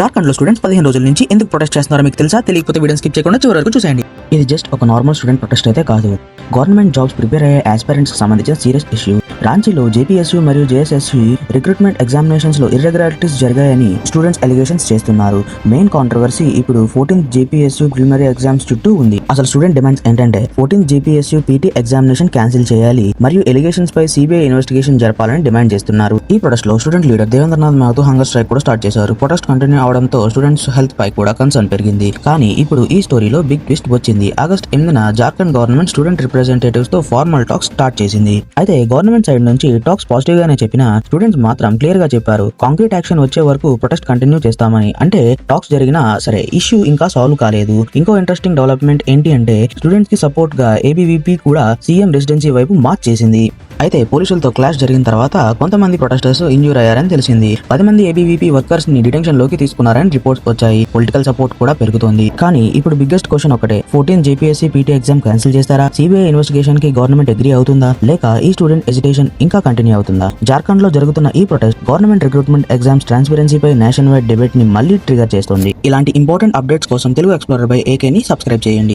జార్ఖండ్ లో స్టూడెంట్స్ 15 రోజుల నుంచి ఎందుకు ప్రొటెస్ట్ చేస్తున్నారో మీకు తెలుసా? తెలియకపోతే వీడియో స్కిప్ చేయకుండా చివరి వరకు చూసేయండి. ఇది జస్ట్ ఒక నార్మల్ స్టూడెంట్ ప్రొటెస్ట్ అయితే కాదు. గవర్నమెంట్ జాబ్స్ ప్రిపేర్ అయ్యే ఆస్పిరెంట్స్ కి సంబంధించిన సీరియస్ ఇష్యూ. రాంచీలో జేపీఎస్యూ మరియు జేఎస్ఎస్సీ రిక్రూట్మెంట్ ఎగ్జామినేషన్స్ లో ఇర్రెగ్యులారిటీస్ జరిగాయని స్టూడెంట్స్ అలిగేషన్స్ చేస్తున్నారు. మెయిన్ కాంట్రవర్సీ ఇప్పుడు 14th జేపీఎస్యూ ప్రిలిమినరీ ఎగ్జామ్స్ చుట్టూ ఉంది. అసలు స్టూడెంట్ డిమాండ్స్ ఏంటంటే 14th జేపీఎస్యూ పీటీ ఎగ్జామినేషన్ క్యాన్సిల్ చేయాలి మరియు ఎలిగేషన్స్ పై సిబిఐ ఇన్వెస్టిగేషన్ జరపాలని డిమాండ్ చేస్తున్నారు. ఈ ప్రొటెస్ట్ లో student leader Devendranath Mahato hunger strike కూడా స్టార్ట్ చేశారు. ప్రొటెస్ట్ కంటిన్యూ అవడంతో స్టూడెంట్స్ హెల్త్ పై కూడా కన్సర్న్ పెరిగింది. కానీ ఇప్పుడు ఈ స్టోరీలో బిగ్ ట్విస్ట్ వచ్చింది. ఆగస్ట్ 8న జార్ఖండ్ గవర్నమెంట్ స్టూడెంట్ రిప్రజెంటేటివ్స్ తో ఫార్మల్ టాక్స్ స్టార్ట్ చేసింది. అయితే గవర్నమెంట్ సైడ్ నుంచి టాక్స్ పాజిటివ్ గానే చెప్పినా స్టూడెంట్స్ మాత్రం క్లియర్ గా చెప్పారు కాంక్రీట్ యాక్షన్ వచ్చే వరకు ప్రొటెస్ట్ కంటిన్యూ చేస్తామని. అంటే టాక్స్ జరిగినా సరే ఇష్యూ ఇంకా సాల్వ్ కాలేదు. ఇంకో ఇంట్రెస్టింగ్ డెవలప్మెంట్ ఏంటి అంటే స్టూడెంట్స్ కి సపోర్ట్ గా ఏబీవీపీ కూడా సీఎం రెసిడెన్సీ వైపు మార్చ్ చేసింది. అయితే పోలీసులతో క్లాష్ జరిగిన తర్వాత కొంతమంది ప్రొటెస్టర్స్ ఇంజ్యూర్ అయ్యారని తెలిసింది. 10 మంది ఏబీవీపీ వర్కర్స్ ని డిటెన్షన్ లోకి తీసుకున్నారని రిపోర్ట్స్ వచ్చాయి. పొలిటికల్ సపోర్ట్ కూడా పెరుగుతోంది. కానీ ఇప్పుడు బిగ్గెస్ట్ క్వశ్చన్ ఒకటే, 14th JPSC PT exam cancel చేస్తారా? సిబిఐ ఇన్వెస్టిగేషన్ కి గవర్నమెంట్ అగ్రీ అవుతుందా? లేక ఈ స్టూడెంట్ ఎజిటేషన్ ఇంకా కంటిన్యూ అవుతుందా? జార్ఖండ్ లో జరుగుతున్న ఈ protest government recruitment exams transparency పై నేషన్ వైడ్ డిబేట్ ని మళ్ళీ ట్రిగర్ చేస్తుంది. ఇలాంటి ఇంపార్టెంట్ అప్డేట్స్ కోసం తెలుగు ఎక్స్ప్లోరర్ బై ఏకే ని సబ్స్క్రైబ్ చేయండి.